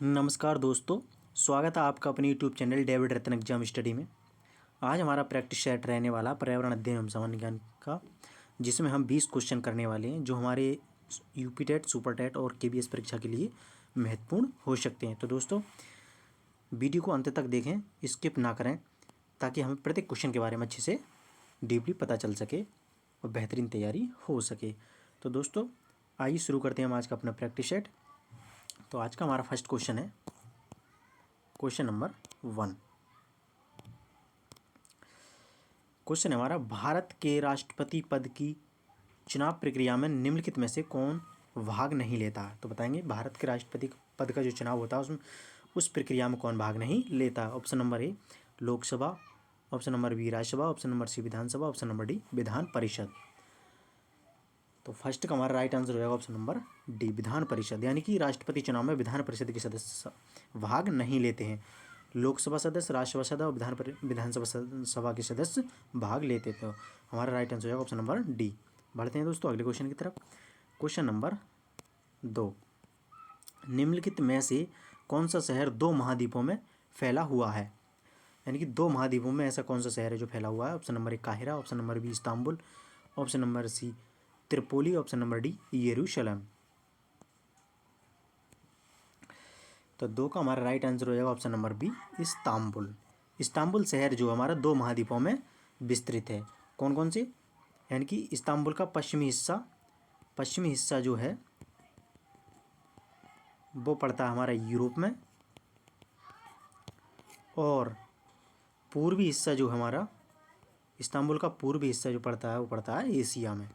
नमस्कार दोस्तों, स्वागत है आपका अपने यूट्यूब चैनल डेविड रत्न एग्जाम स्टडी में। आज हमारा प्रैक्टिस सेट रहने वाला पर्यावरण अध्ययन एवं सामान्य ज्ञान का, जिसमें हम 20 क्वेश्चन करने वाले हैं जो हमारे यूपी टेट, सुपर टेट और केबीएस परीक्षा के लिए महत्वपूर्ण हो सकते हैं। तो दोस्तों, वीडियो को अंत तक देखें, स्किप ना करें, ताकि हमें प्रत्येक क्वेश्चन के बारे में अच्छे से डीपली पता चल सके और बेहतरीन तैयारी हो सके। तो दोस्तों, आइए शुरू करते हैं हम आज का अपना प्रैक्टिस सेट। तो आज का हमारा फर्स्ट क्वेश्चन है क्वेश्चन नंबर 1। क्वेश्चन है हमारा, भारत के राष्ट्रपति पद की चुनाव प्रक्रिया में निम्नलिखित में से कौन भाग नहीं लेता। तो बताएंगे भारत के राष्ट्रपति पद का जो चुनाव होता है उसमें उस प्रक्रिया में कौन भाग नहीं लेता। Option number A Lok Sabha, option number B Rajya Sabha, option number C Vidhan Sabha, option number D Vidhan Parishad. तो फर्स्ट का हमारा राइट आंसर हो जाएगा ऑप्शन नंबर डी विधान परिषद, यानी कि राष्ट्रपति चुनाव में विधान परिषद के सदस्य भाग नहीं लेते हैं। लोकसभा सदस्य, राज्यसभा सदस्य और विधानसभा सभा के सदस्य भाग लेते थे। हमारा राइट आंसर हो जाएगा ऑप्शन नंबर डी। बढ़ते हैं दोस्तों अगले क्वेश्चन की तरफ। क्वेश्चन नंबर 2, निम्नलिखित में से कौन सा शहर 2 महाद्वीपों में फैला हुआ है। यानी कि 2 महाद्वीपों में ऐसा कौन सा शहर है जो फैला हुआ है। ऑप्शन नंबर ए काहिरा, option number B Istanbul, option number C Tripoli, option number D यरूशलेम। तो 2 का हमारा राइट आंसर हो जाएगा option number B Istanbul. Istanbul शहर जो हमारा 2 महाद्वीपों में विस्तृत है। कौन कौन से, यानी कि इस्तांबुल का पश्चिमी हिस्सा जो है वो पड़ता है हमारा यूरोप में, और पूर्वी हिस्सा जो हमारा इस्तांबुल का पूर्वी हिस्सा जो पड़ता है वो पड़ता है एशिया में।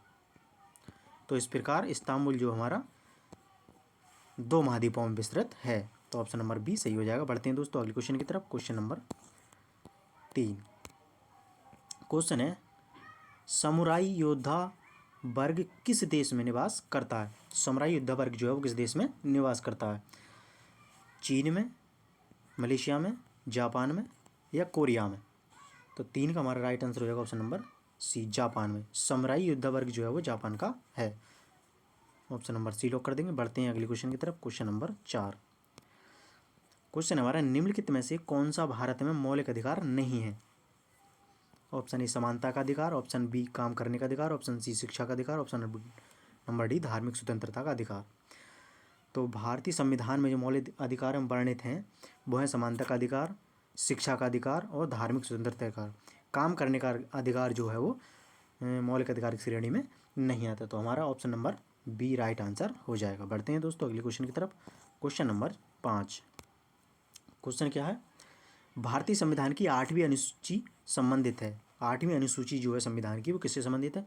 तो इस प्रकार इस्तांबुल जो हमारा 2 महाद्वीपों में विस्तृत है। तो ऑप्शन नंबर बी सही हो जाएगा। बढ़ते हैं दोस्तों अगले क्वेश्चन की तरफ। क्वेश्चन नंबर 3 क्वेश्चन है, समुराई योद्धा वर्ग किस देश में निवास करता है। समुराई योद्धा वर्ग जो है वो किस देश में निवास करता है। चीन में, मलेशिया में, जापान में या कोरिया में। तो 3 का हमारा राइट आंसर हो जाएगा ऑप्शन नंबर सी जापान में। समुराई योद्धा वर्ग जो है वो जापान का है। ऑप्शन नंबर सी लॉक कर देंगे। बढ़ते हैं अगले क्वेश्चन की तरफ। क्वेश्चन नंबर 4 क्वेश्चन हमारा, निम्नलिखित में से कौन सा भारत में मौलिक अधिकार नहीं है। ऑप्शन ए समानता का अधिकार, ऑप्शन बी काम करने का अधिकार, ऑप्शन सी शिक्षा का अधिकार, ऑप्शन नंबर डी धार्मिक स्वतंत्रता का अधिकार। तो भारतीय संविधान में जो मौलिक अधिकार वर्णित हैं वो हैं समानता का अधिकार, शिक्षा का अधिकार और धार्मिक स्वतंत्रता का अधिकार। काम करने का अधिकार जो है वो मौलिक अधिकार की श्रेणी में नहीं आता। तो हमारा option number B right answer हो जाएगा। बढ़ते हैं दोस्तों अगले क्वेश्चन की तरफ। क्वेश्चन नंबर 5 क्वेश्चन क्या है, भारतीय संविधान की 8वीं अनुसूची संबंधित है। 8वीं अनुसूची जो है संविधान की वो किससे संबंधित है।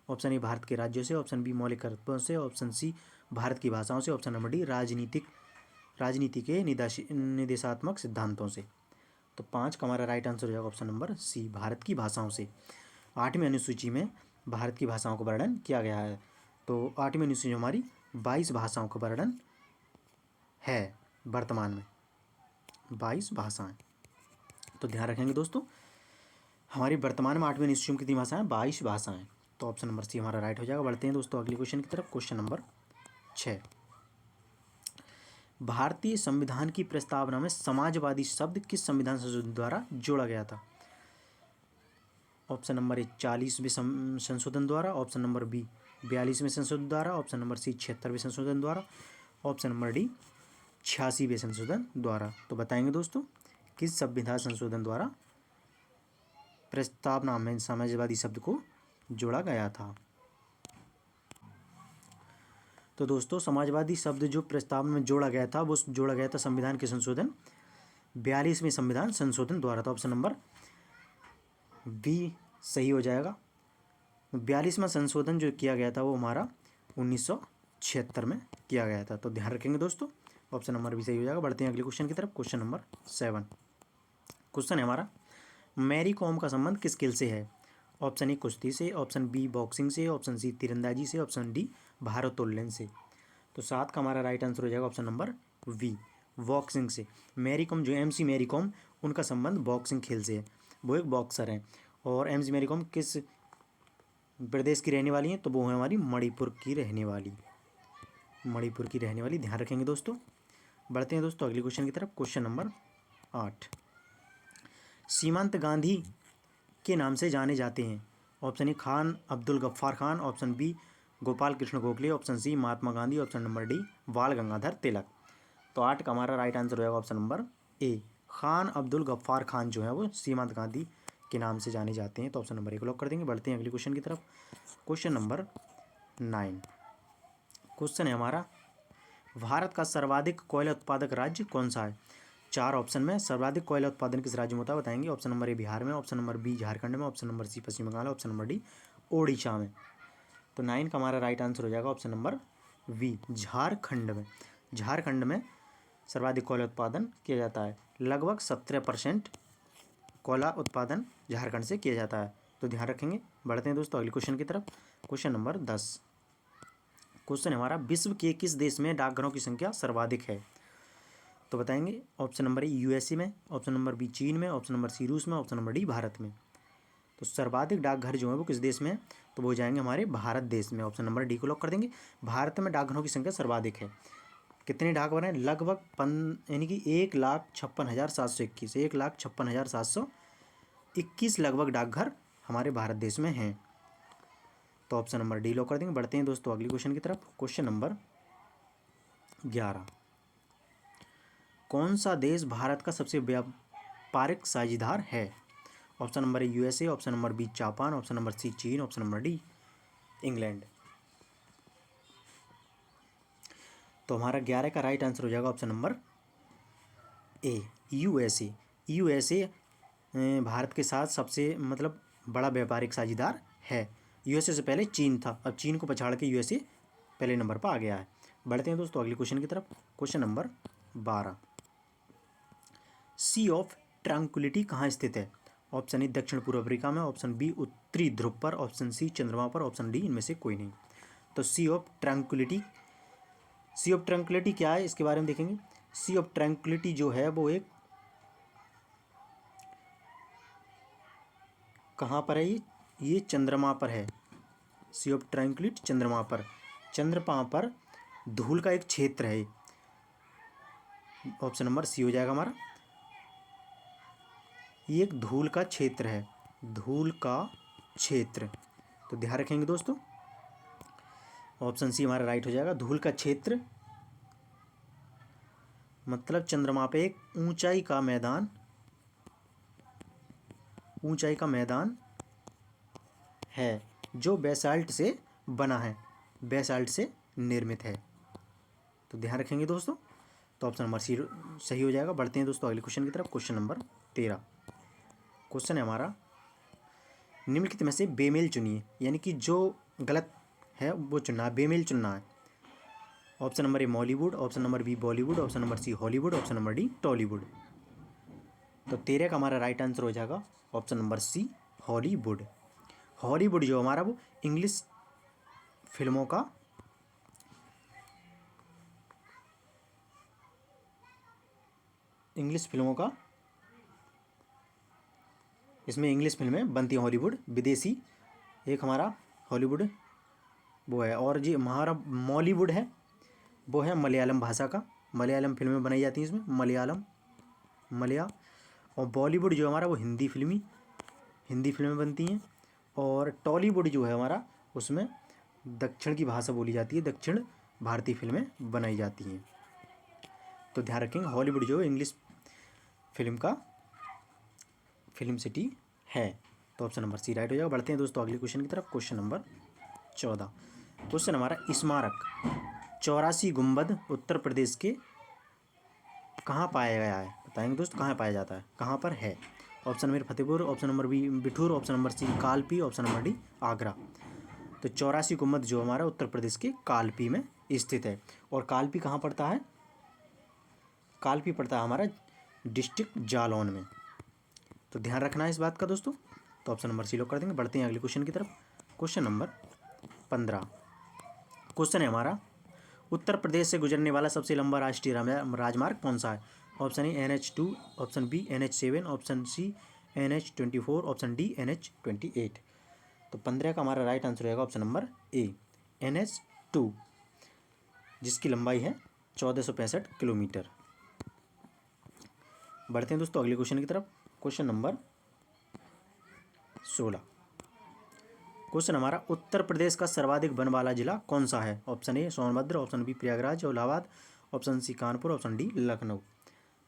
ऑप्शन ए भारत के राज्यों से, ऑप्शन बी मौलिक कर्तव्यों से, ऑप्शन सी भारत की भाषाओं से, ऑप्शन नंबर डी राजनीति के निर्देशात्मक सिद्धांतों से। तो 5 का हमारा राइट आंसर हो जाएगा ऑप्शन नंबर सी भारत की भाषाओं से। 8वीं अनुसूची में भारत की भाषाओं का वर्णन किया गया है। तो 8वीं अनुसूची हमारी 22 भाषाओं का वर्णन है। वर्तमान में 22 भाषाएं। तो ध्यान रखेंगे दोस्तों, हमारी वर्तमान में 8वीं अनुसूची में कितनी भाषाएं, 22 भाषाएं। तो ऑप्शन नंबर सी हमारा राइट हो जाएगा। बढ़ते हैं दोस्तों अगले क्वेश्चन की तरफ। क्वेश्चन नंबर 6, भारतीय संविधान की प्रस्तावना में समाजवादी शब्द किस संविधान संशोधन द्वारा जोड़ा गया था। ऑप्शन नंबर ए 40वें संशोधन द्वारा, ऑप्शन नंबर बी 42वें संशोधन द्वारा, ऑप्शन नंबर सी 76वें संशोधन द्वारा, ऑप्शन नंबर डी 86वें संशोधन द्वारा। तो बताएंगे दोस्तों किस संविधान संशोधन द्वारा प्रस्तावना में समाजवादी शब्द को जोड़ा गया था। तो दोस्तों, समाजवादी शब्द जो प्रस्तावना में जोड़ा गया था वो जोड़ा गया था संविधान के संशोधन 42वें संविधान संशोधन द्वारा। तो ऑप्शन नंबर बी सही हो जाएगा। 42वां संशोधन जो किया गया था वो हमारा 1976 में किया गया था। तो ध्यान रखेंगे दोस्तों, ऑप्शन नंबर बी सही हो जाएगा। बढ़ते हैं अगले क्वेश्चन की तरफ। क्वेश्चन नंबर 7 क्वेश्चन है हमारा, मैरी कॉम का संबंध किस खेल से है। ऑप्शन ए कुश्ती से, ऑप्शन बी बॉक्सिंग से, ऑप्शन सी तीरंदाजी से, ऑप्शन डी भारोत्तोलन से। तो 7 का हमारा राइट आंसर हो जाएगा ऑप्शन नंबर वी बॉक्सिंग से। मैरी कॉम जो MC मैरी कॉम, उनका संबंध बॉक्सिंग खेल से है। वो एक बॉक्सर हैं। और MC मैरी कॉम किस प्रदेश की रहने वाली हैं, तो वो है हमारी मणिपुर की रहने वाली। ध्यान रखेंगे दोस्तों। बढ़ते हैं दोस्तों अगले क्वेश्चन की तरफ। क्वेश्चन नंबर 8, सीमांत गांधी के नाम से जाने जाते हैं। Option A Khan Abdul Gaffar Khan, option B Gopal Krishna Gokhale, option C Mahatma Gandhi, option number D Bal Gangadhar तिलक। तो 8 का हमारा राइट आंसर हो जाएगा option number A, Khan Abdul Gaffar Khan जो है वो सीमांत गांधी के नाम से जाने जाते हैं। तो ऑप्शन नंबर ए को लॉक कर देंगे। बढ़ते हैं अगले क्वेश्चन की तरफ। क्वेश्चन नंबर 9, क्वेश्चन है हमारा, भारत का सर्वाधिक कोयला उत्पादक राज्य कौन सा है? 4 ऑप्शन में सर्वाधिक कोयला उत्पादन किस राज्य में होता है बताएंगे। ऑप्शन नंबर ए बिहार में, ऑप्शन नंबर बी झारखंड में, option number C Paschim Bengal, option number D Odisha में। तो 9 का हमारा राइट आंसर हो जाएगा ऑप्शन नंबर बी, झारखंड में। झारखंड में सर्वाधिक कोयला उत्पादन किया जाता है। लगभग 17% कोयला उत्पादन झारखंड से किया जाता है, तो ध्यान रखेंगे। बढ़ते हैं दोस्तों अगले क्वेश्चन की तरफ। क्वेश्चन नंबर 10, क्वेश्चन है हमारा, विश्व के किस देश में डाकघरों की संख्या सर्वाधिक है? तो बताएंगे। ऑप्शन नंबर ए यूएसए में, ऑप्शन नंबर बी चीन में, ऑप्शन नंबर सी रूस में, ऑप्शन नंबर डी भारत में। तो सर्वाधिक डाकघर जो है वो किस देश में है? तो वो हो जाएंगे हमारे भारत देश में। ऑप्शन नंबर डी को लॉक कर देंगे। भारत में डाकघरों की संख्या सर्वाधिक है। कितने डाकघर हैं? लगभग यानी कि 1,56,721, 1,56,721 लगभग डाकघर हमारे भारत देश में हैं। तो ऑप्शन नंबर डी लॉक कर देंगे। बढ़ते हैं दोस्तों अगले क्वेश्चन की तरफ। क्वेश्चन नंबर 11, कौन सा देश भारत का सबसे व्यापारिक साझेदार है? Option number A USA, option number B Japan, option number C चीन, ऑप्शन नंबर डी इंग्लैंड। तो हमारा 11 का राइट आंसर हो जाएगा option number A USA. USA Bharat के साथ सबसे मतलब बड़ा व्यापारिक साझेदार है। यूएसए से पहले चीन था, अब चीन को पछाड़ के यूएसए पहले नंबर पर आ गया है। बढ़ते हैं दोस्तों अगले क्वेश्चन की तरफ। Question number 12, sea of tranquility कहाँ स्थित है? ऑप्शन ए दक्षिण पूर्व अफ्रीका में, ऑप्शन बी उत्तरी ध्रुव पर, ऑप्शन सी चंद्रमा पर, ऑप्शन डी इनमें से कोई नहीं। तो सी ऑफ ट्रैंक्विलिटी क्या है इसके बारे में देखेंगे। सी ऑफ ट्रैंक्विलिटी जो है वो एक कहाँ पर है? ये चंद्रमा पर है। सी ऑफ ट्रैंक्विलिटी चंद्रमा पर धूल का एक क्षेत्र है। ऑप्शन नंबर सी हो जाएगा हमारा। ये एक धूल का क्षेत्र है, धूल का क्षेत्र। तो ध्यान रखेंगे दोस्तों, ऑप्शन सी हमारा राइट हो जाएगा। धूल का क्षेत्र मतलब चंद्रमा पे एक ऊंचाई का मैदान है जो बेसाल्ट से बना है, बेसाल्ट से निर्मित है। तो ध्यान रखेंगे दोस्तों। तो ऑप्शन नंबर सी सही हो जाएगा। बढ़ते हैं दोस्तों अगले क्वेश्चन की तरफ। क्वेश्चन नंबर 13, क्वेश्चन है हमारा, निम्नलिखित में से बेमेल चुनिए, यानी कि जो गलत है वो चुनना है, बेमेल चुनना है। Option number A Mollywood, option number B Bollywood, option number C Hollywood, option number D Tollywood. तो 13 का हमारा राइट आंसर हो जाएगा option number C Hollywood. Hollywood जो हमारा वो इंग्लिश फिल्मों का इसमें इंग्लिश फिल्में बनती हैं। हॉलीवुड विदेशी, एक हमारा हॉलीवुड वो है, और जी हमारा मॉलीवुड है वो है मलयालम भाषा का, मलयालम फिल्में बनाई जाती हैं इसमें, मलया। और बॉलीवुड जो हमारा वो हिंदी फिल्में बनती हैं। और टॉलीवुड जो है हमारा उसमें दक्षिण की भाषा बोली जाती है, दक्षिण भारतीय फिल्में बनाई जाती हैं। तो ध्यान रखेंगे, हॉलीवुड जो इंग्लिश फिल्म सिटी है। तो ऑप्शन नंबर सी राइट हो जाएगा। बढ़ते हैं दोस्तों अगले क्वेश्चन की तरफ। क्वेश्चन नंबर 14, क्वेश्चन हमारा, स्मारक 84 गुंबद उत्तर प्रदेश के कहाँ पाया गया है? बताएंगे दोस्तों कहाँ पाया जाता है, कहाँ पर है। Option number Fatehpur, option number B Bithoor, option number C Kalpi, option number D Agra. तो 84 गुंबद जो हमारा उत्तर प्रदेश के कालपी में स्थित है। और कालपी कहाँ पड़ता है? कालपी पड़ता है हमारा डिस्ट्रिक्ट जालौन में। तो ध्यान रखना है इस बात का दोस्तों। तो ऑप्शन नंबर सी लॉक कर देंगे। बढ़ते हैं अगले क्वेश्चन की तरफ। क्वेश्चन नंबर 15, क्वेश्चन है हमारा, उत्तर प्रदेश से गुजरने वाला सबसे लंबा राष्ट्रीय राजमार्ग कौन सा है? Option A NH2, option B NH7, option C NH24, option D NH28। तो 15 का हमारा राइट आंसर रहेगा ऑप्शन नंबर ए NH2, जिसकी लंबाई है 1465 किलोमीटर। बढ़ते हैं दोस्तों अगले क्वेश्चन की तरफ। Question number 16। क्वेश्चन हमारा, उत्तर प्रदेश का सर्वाधिक वन वाला जिला कौन सा है? Option A Sonbhadra, option B Prayagraj Allahabad, option C Kanpur, option D Lucknow.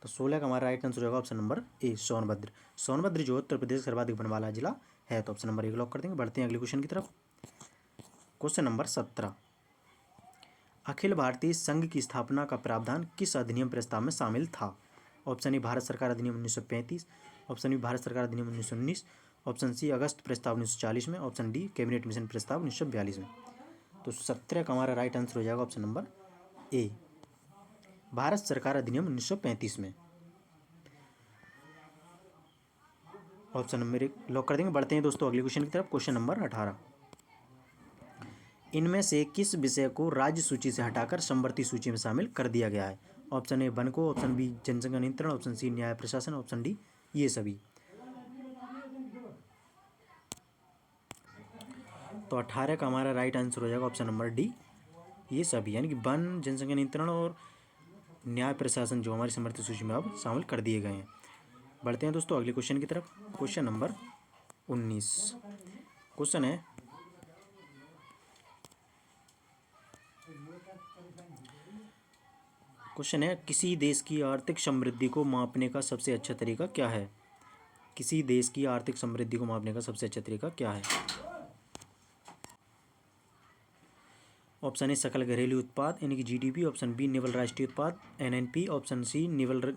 तो 16 का हमारा राइट आंसर होगा option number A Sonbhadra. Sonbhadra जो उत्तर प्रदेश का सर्वाधिक वन वाला जिला है, तो ऑप्शन नंबर 1 लॉक कर देंगे। बढ़ते हैं अगले क्वेश्चन की तरफ। Question number 17। अखिल भारतीय संघ की स्थापना का प्रावधान किस अधिनियम प्रस्ताव में शामिल था? ऑप्शन ए भारत सरकार अधिनियम 1935, ऑप्शन बी भारत सरकार अधिनियम 1919, ऑप्शन सी अगस्त प्रस्ताव 1940 में, ऑप्शन डी कैबिनेट मिशन प्रस्ताव 1942 में। तो 17 का हमारा राइट आंसर हो जाएगा ऑप्शन नंबर ए भारत सरकार अधिनियम 1935 में। ऑप्शन नंबर 1 लॉक कर देंगे। बढ़ते हैं दोस्तों अगले क्वेश्चन की तरफ। Question number 18। इनमें से किस विषय को राज्य सूची से हटाकर समवर्ती सूची में शामिल कर दिया गया है? ऑप्शन ए वन को, ऑप्शन बी जनसंख्या नियंत्रण, ऑप्शन सी न्याय प्रशासन, ऑप्शन डी ये सभी। तो 18 का हमारा राइट आंसर हो जाएगा ऑप्शन नंबर डी ये सभी, यानी कि वन, जनसंख्या नियंत्रण और न्याय प्रशासन जो हमारी समवर्ती सूची में अब शामिल कर दिए गए हैं। बढ़ते हैं दोस्तों अगले क्वेश्चन की तरफ। Question number 19। क्वेश्चन है, किसी देश की आर्थिक समृद्धि को मापने का सबसे अच्छा तरीका क्या है? किसी देश की आर्थिक समृद्धि को मापने का सबसे अच्छा तरीका क्या है? ऑप्शन ए सकल घरेलू उत्पाद यानी कि जीडीपी, ऑप्शन बी निवल राष्ट्रीय उत्पाद एनएनपी, ऑप्शन सी निवल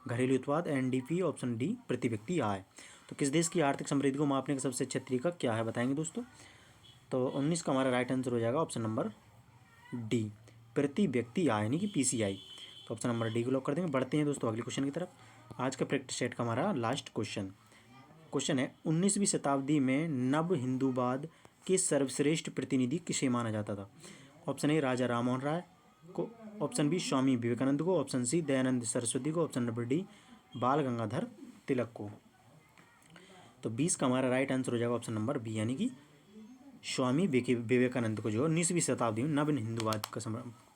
घरेलू उत्पाद एनडीपी, ऑप्शन डी प्रति व्यक्ति आय। तो किस देश की आर्थिक समृद्धि को मापने का सबसे अच्छा तरीका क्या है बताएंगे दोस्तों। तो 19 का हमारा राइट आंसर हो जाएगा ऑप्शन नंबर डी प्रति व्यक्ति आय यानी कि पीसीआई। तो ऑप्शन नंबर डी को लॉक कर देंगे। बढ़ते हैं दोस्तों अगले क्वेश्चन की तरफ। आज का प्रैक्टिस सेट का हमारा लास्ट क्वेश्चन है, 19वीं शताब्दी में नव हिंदूवाद के सर्वश्रेष्ठ प्रतिनिधि किसे माना जाता था? ऑप्शन ए राजा राममोहन राय को, ऑप्शन बी स्वामी विवेकानंद को, ऑप्शन सी दयानंद सरस्वती को, option number D Bal Gangadhar तिलक को। तो 20 का हमारा राइट आंसर हो जाएगा ऑप्शन नंबर बी यानी कि स्वामी विवेकानंद को जो 19वीं शताब्दी में नव हिंदूवाद का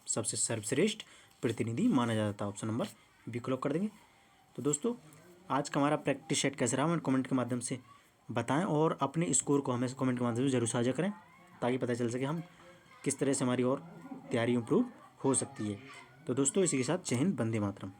सबसे सर्वश्रेष्ठ प्रतिनिधि माना जाता था। ऑप्शन नंबर बी को लॉक कर देंगे। तो दोस्तों आज का हमारा प्रैक्टिस सेट कैसा रहा हमें कमेंट के माध्यम से बताएं और अपने स्कोर को हमें कमेंट के माध्यम से जरूर साझा करें ताकि पता चल सके हम किस तरह से हमारी और तैयारी इम्प्रूव हो सकती है। तो दोस्तों इसी के साथ जय हिंद, वंदे मातरम।